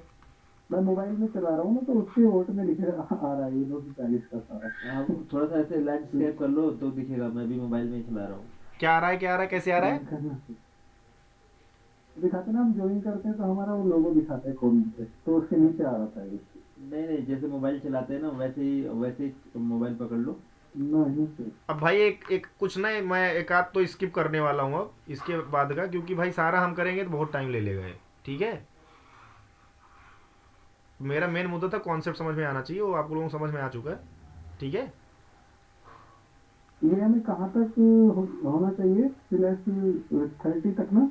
मैं मोबाइल में चला रहा हूँ ना, तो उसके वोट में लिखे आ रहा है ये 240 का सारा। आप थोड़ा सा ऐसे लैंडस्केप कर लो तो दिखेगा, मैं भी मोबाइल में ही चला रहा हूँ। क्या आ रहा है, क्या आ रहा है, कैसे आ रहा है? करना दिखाते ना, हम ज्वाइन करते हैं तो हमारा वो लोगो दिखाता है कॉर्नर पे, तो उसके नीचे आ रहा है। नहीं नहीं, जैसे मोबाइल चलाते हैं ना वैसे ही मोबाइल पकड़ लो। नहीं सर। अब भाई एक एक कुछ ना, मैं एक आध तो स्किप करने वाला हूँ अब इसके बाद का, क्योंकि भाई सारा हम करेंगे तो बहुत टाइम ले लेगा ये। ठीक है, मेरा मेन मुद्दा था कॉन्सेप्ट समझ में आना चाहिए, वो आप लोगों को समझ में आ चुका है। ठीक है, ये हमें कहाँ तक होना चाहिए, प्लस 30 तक ना?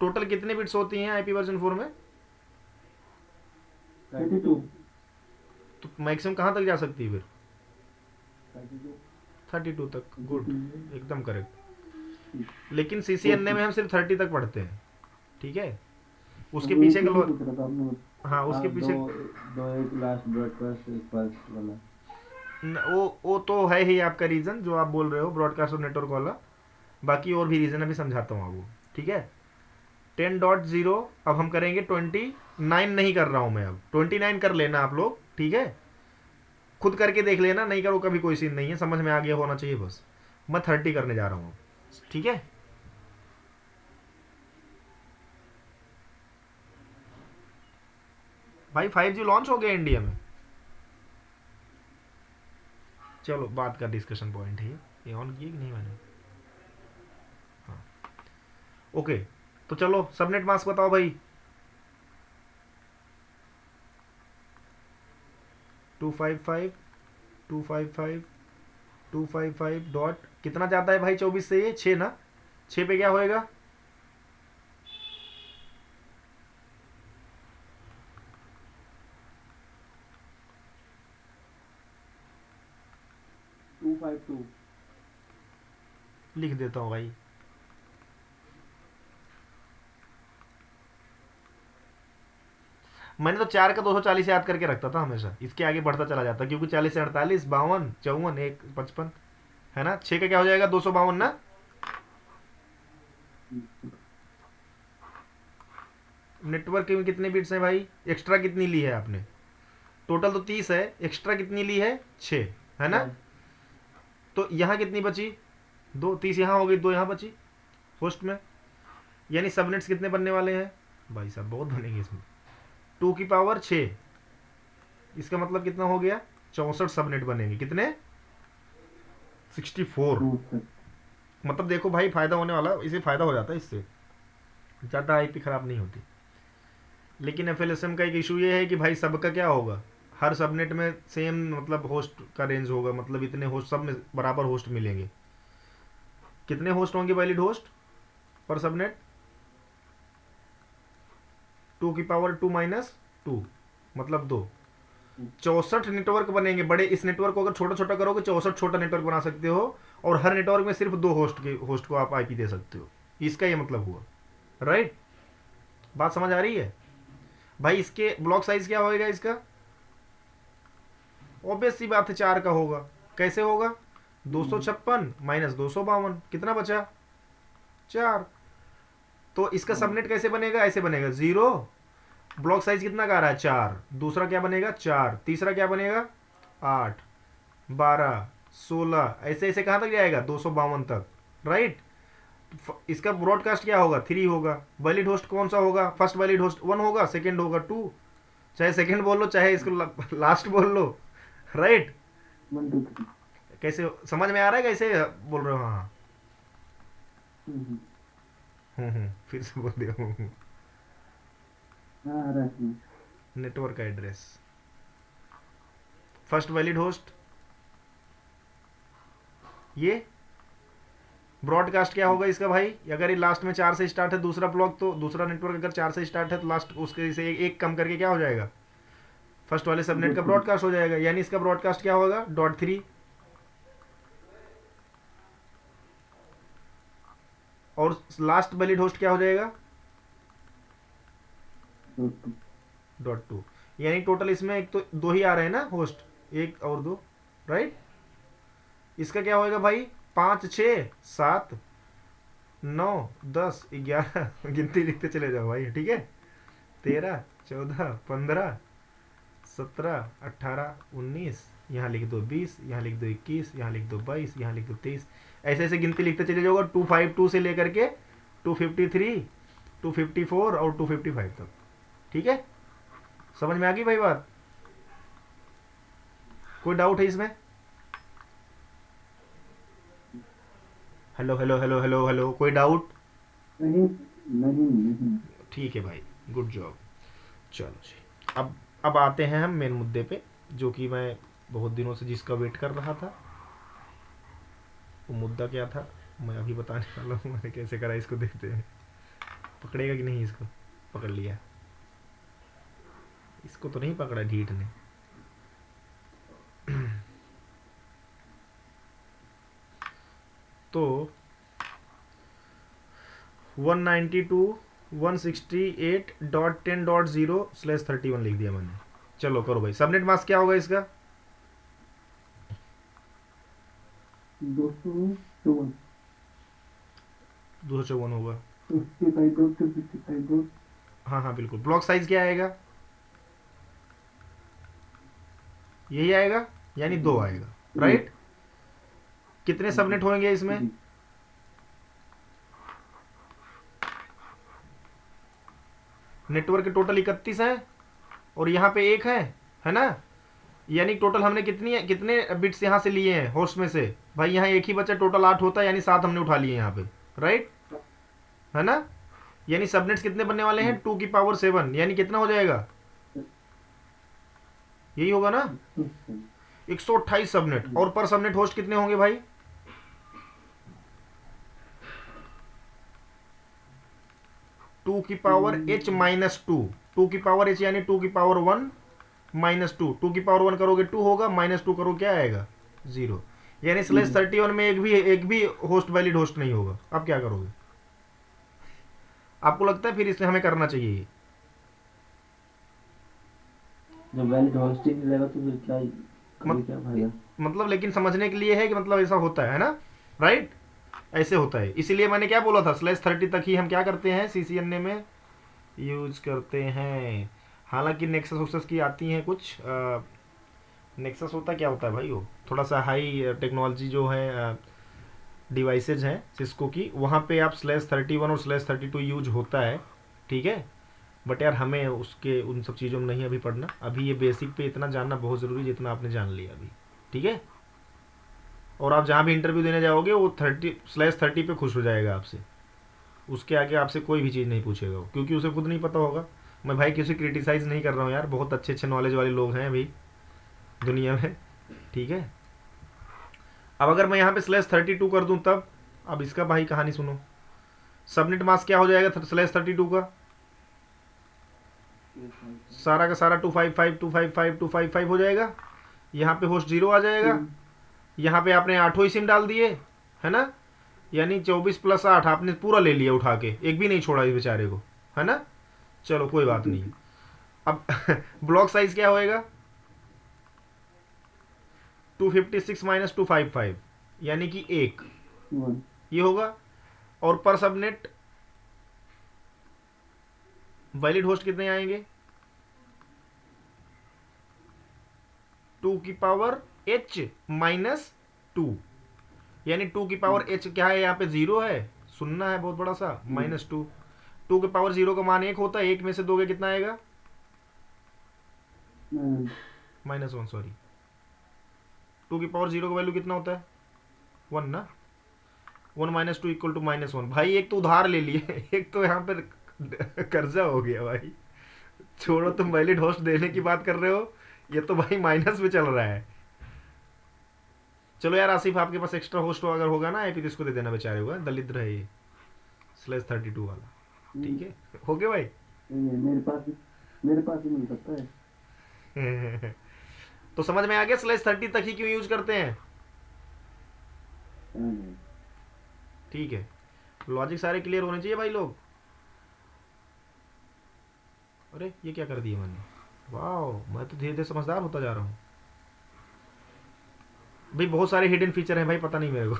टोटल कितने बिट्स होती हैं आईपी वर्जन 4 में? 32। 32। तो मैक्सिमम कहाँ तक जा सकती है फिर? 32। 32 तक, गुड, 32 एकदम करेक्ट। लेकिन सीसीएनए में हम सिर्फ 30 तक पढ़ते हैं। ठीक है, उसके वो पीछे एक का ही पूछ रहा था आपने। हाँ उसके हाँ, दो पीछे दो, एक लास्ट ब्रॉडकास्ट, एक फर्स्ट वाला। वो तो है ही आपका रीज़न जो आप बोल रहे हो, ब्रॉडकास्ट और नेटवर्क वाला। बाकी और भी रीज़न अभी समझाता हूँ आपको। ठीक है, 10.0 अब हम करेंगे 29, नहीं कर रहा हूँ मैं, अब 29 कर लेना आप लोग। ठीक है, खुद करके देख लेना, नहीं करो कभी कोई सीन नहीं है, समझ में आ गया होना चाहिए बस। मैं 30 करने जा रहा हूँ। ठीक है, भाई 5G लॉन्च हो गया इंडिया में। चलो बात का डिस्कशन पॉइंट है ये ऑन किए कि नहीं मैंने? हाँ, ओके। तो चलो सबनेट मास्क बताओ भाई। 255 255 255 डॉट कितना जाता है भाई 24 से? ये 6 ना, 6 पे क्या होएगा? 252। लिख देता हूँ भाई। मैंने तो 4 का 240 याद करके रखता था हमेशा, इसके आगे बढ़ता चला जाता, क्योंकि 40 से 48, 52, 54, 1, 55 है ना। 6 का क्या हो जाएगा? 252 ना। नेटवर्क में कितने बिट्स हैं भाई? एक्स्ट्रा कितनी ली है आपने? टोटल तो 30 है, एक्स्ट्रा कितनी ली है? 6 है ना। 6। तो यहाँ कितनी बची? 2, 30 यहाँ हो गई, 2 यहाँ बची होस्ट में। यानी सबनेट्स कितने बनने वाले हैं भाई साहब? बहुत बनेंगे इसमें, 2 की पावर 6। इसका मतलब कितना हो गया? 64 सबनेट बनेंगे। कितने? 64। मतलब देखो भाई, फायदा होने वाला, इसे फायदा हो जाता है, इससे ज़्यादा आईपी खराब नहीं होती। लेकिन एफएलएसएम का एक इशू ये है कि भाई सबका क्या होगा, हर सबनेट में सेम मतलब होस्ट का रेंज होगा, मतलब इतने होस्ट सब में बराबर होस्ट मिलेंगे। कितने होस्ट होंगे वैलिड होस्ट पर सबनेट? 2 की पावर 2 - 2 मतलब 2। 64 नेटवर्क बनेंगे बड़े। इस नेटवर्क को अगर छोटा छोटा करोगे 64 छोटा नेटवर्क बना सकते हो, और हर नेटवर्क में सिर्फ 2 होस्ट को आप आईपी दे सकते हो। इसका ये मतलब हुआ, राइट? बात समझ आ रही है भाई? इसके ब्लॉक साइज क्या होएगा इसका? ऑब्वियस सी बात है 4 का होगा। कैसे होगा? 256 माइनस 252 कितना बचा? 4। तो इसका सबनेट कैसे बनेगा? ऐसे बनेगा, 0, ब्लॉक साइज कितना का आ रहा है? 4, दूसरा क्या बनेगा? 4, तीसरा क्या बनेगा? 8, 12, 16, ऐसे ऐसे कहाँ तक जाएगा? 252 तक, राइट? इसका ब्रॉडकास्ट क्या होगा? 3 होगा। वैलिड होस्ट कौन सा होगा? फर्स्ट वैलिड होस्ट 1 होगा, सेकेंड होगा 2, चाहे सेकेंड बोल लो चाहे इसको लास्ट बोल लो, राइट? 1 2 3। कैसे समझ में आ रहा है कैसे बोल रहे हो? हाँ, फिर से बोल दिया हाँ आ रहा है। नेटवर्क का एड्रेस, फर्स्ट वैलिड होस्ट ये ब्रॉडकास्ट क्या होगा इसका भाई, अगर ये लास्ट में 4 से स्टार्ट है दूसरा ब्लॉक, तो दूसरा नेटवर्क अगर 4 से स्टार्ट है तो लास्ट उसके से एक कम करके क्या हो जाएगा, फर्स्ट वाले सबनेट का ब्रॉडकास्ट हो जाएगा। यानी इसका ब्रॉडकास्ट क्या होगा, .3। और लास्ट वैलिड होस्ट क्या हो जाएगा, .2। यानी टोटल इसमें एक तो 2 ही आ रहे हैं ना होस्ट, 1 और 2, राइट। इसका क्या होएगा भाई, 5 6 7 9 10 11 गिनती लिखते चले जाओ भाई, ठीक है। 13 14 15 17 18 19, यहाँ लिख दो 20, यहाँ लिख दो 21, यहाँ लिख दो 22, यहाँ लिख दो 23, ऐसे ऐसे गिनती लिखते चले जाओगे 252 से लेकर के 253 254 और 255 तक, ठीक है। समझ में आ गई भाई बात, कोई डाउट है इसमें? Hello hello hello hello hello, कोई डाउट? नहीं नहीं नहीं। ठीक है भाई, गुड जॉब। चलो जी, अब आते हैं हम मेन मुद्दे पे, जो कि मैं बहुत दिनों से जिसका वेट कर रहा था। वो मुद्दा क्या था मैं अभी बताने वाला हूँ। मैंने कैसे करा इसको, देखते हैं पकड़ेगा कि नहीं। इसको पकड़ लिया, इसको तो नहीं पकड़ा ढीठ ने। तो 192.168.10.0/31 लिख दिया मैंने। चलो करो भाई, सबनेट मास्क क्या होगा इसका, 254 254 होगा। 55 हाँ हाँ बिल्कुल। ब्लॉक साइज क्या आएगा, यही आएगा, यानी 2 आएगा, राइट। कितने सबनेट होंगे इसमें, नेटवर्क के टोटल 31 है और यहाँ पे 1 है ना। यानी टोटल हमने कितने बिट्स यहाँ से लिए हैं होस्ट में से, भाई यहाँ 1 ही बचा, टोटल 8 होता है, यानी 7 हमने उठा लिए यहाँ पे, राइट, है ना। यानी सबनेट्स कितने बनने वाले हैं, 2⁻7, यानी कितना हो जाएगा, यही होगा ना, 128 सबनेट। और पर सबनेट होस्ट कितने होंगे भाई, 2⁻h-2, 2⁻h यानी 2⁻1 -2, 2⁻1 करोगे 2 होगा, -2 करो क्या आएगा 0। यानी /31 में एक भी होस्ट वैलिड होस्ट नहीं होगा। अब क्या करोगे, आपको लगता है फिर इसमें हमें करना चाहिए, जब वैलिड होस्टिंग रहेगा तो फिर क्या फायदा। मतलब लेकिन समझने के लिए है कि मतलब ऐसा होता है ना, राइट, ऐसे होता है। इसीलिए मैंने क्या बोला था, /30 तक ही हम क्या करते हैं CCNA में यूज करते हैं। हालांकि नेक्सस वोक्सस की आती हैं कुछ, नेक्सस होता क्या होता है भाई, वो थोड़ा सा हाई टेक्नोलॉजी जो है डिवाइसेज हैं सिस्को की, वहाँ पे आप /31 और /32 यूज होता है, ठीक है। बट यार हमें उसके उन सब चीज़ों में नहीं अभी पढ़ना, अभी ये बेसिक पे इतना जानना बहुत ज़रूरी है जितना आपने जान लिया अभी, ठीक है। और आप जहाँ भी इंटरव्यू देने जाओगे वो /30 पे खुश हो जाएगा आपसे, उसके आगे आपसे कोई भी चीज़ नहीं पूछेगा वो, क्योंकि उसे खुद नहीं पता होगा। मैं भाई किसी क्रिटिसाइज़ नहीं कर रहा हूँ यार, बहुत अच्छे अच्छे नॉलेज वाले लोग हैं अभी दुनिया में, ठीक है। अब अगर मैं यहाँ पे /32 कर दूँ तब, अब इसका भाई कहानी सुनो, सबनेट मास्क क्या हो जाएगा /32 का, सारा का सारा 255 255 255 हो जाएगा। यहाँ पे होस्ट 0 आ जाएगा, यहाँ पे आपने 8 ही सिम डाल दिए, है ना, यानी 24 + 8 आपने पूरा ले लिया उठा के, एक भी नहीं छोड़ा इस बेचारे को, है ना। चलो कोई बात नहीं। अब ब्लॉक साइज क्या होएगा, 256 - 255 यानी कि 1 ये होगा। और पर सबनेट वैलिड होस्ट कितने आएंगे, 2⁻h-2, यानी 2⁻h क्या है, यहाँ पे 0 है, सुनना है बहुत बड़ा सा, -2, 2⁻0 का मान 1 होता है, 1 में से दोगे कितना आएगा, -1, सॉरी, 2⁻0 का वैल्यू कितना होता है 1 ना, 1 - 2 = -1। भाई एक तो उधार ले लिए, एक तो यहाँ पे कर्जा हो गया भाई, छोड़ो तुम वैलिड होस्ट देने की बात कर रहे हो, ये तो भाई माइनस में चल रहा है। चलो यार आसिफ, आपके पास एक्स्ट्रा होस्ट अगर होगा ना आईपी तो इसको दे देना, बेचारे होगा, दलिद्र है ये /32 वाला। ठीक है, हो गया भाई। ये मेरे पास ही मिल सकता है। तो समझ में आ गया /30 तक ही क्यों यूज करते हैं। हाँ, ठीक है, लॉजिक सारे क्लियर होने चाहिए भाई लोग। अरे ये क्या कर दिया मैंने, वाह मैं तो धीरे धीरे समझदार होता जा रहा हूँ भाई। बहुत सारे हिडन फीचर हैं भाई, पता नहीं मेरे को।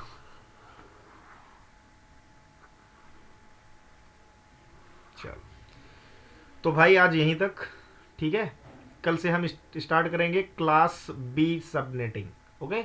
चलो तो भाई आज यहीं तक, ठीक है। कल से हम स्टार्ट करेंगे क्लास बी सबनेटिंग। ओके।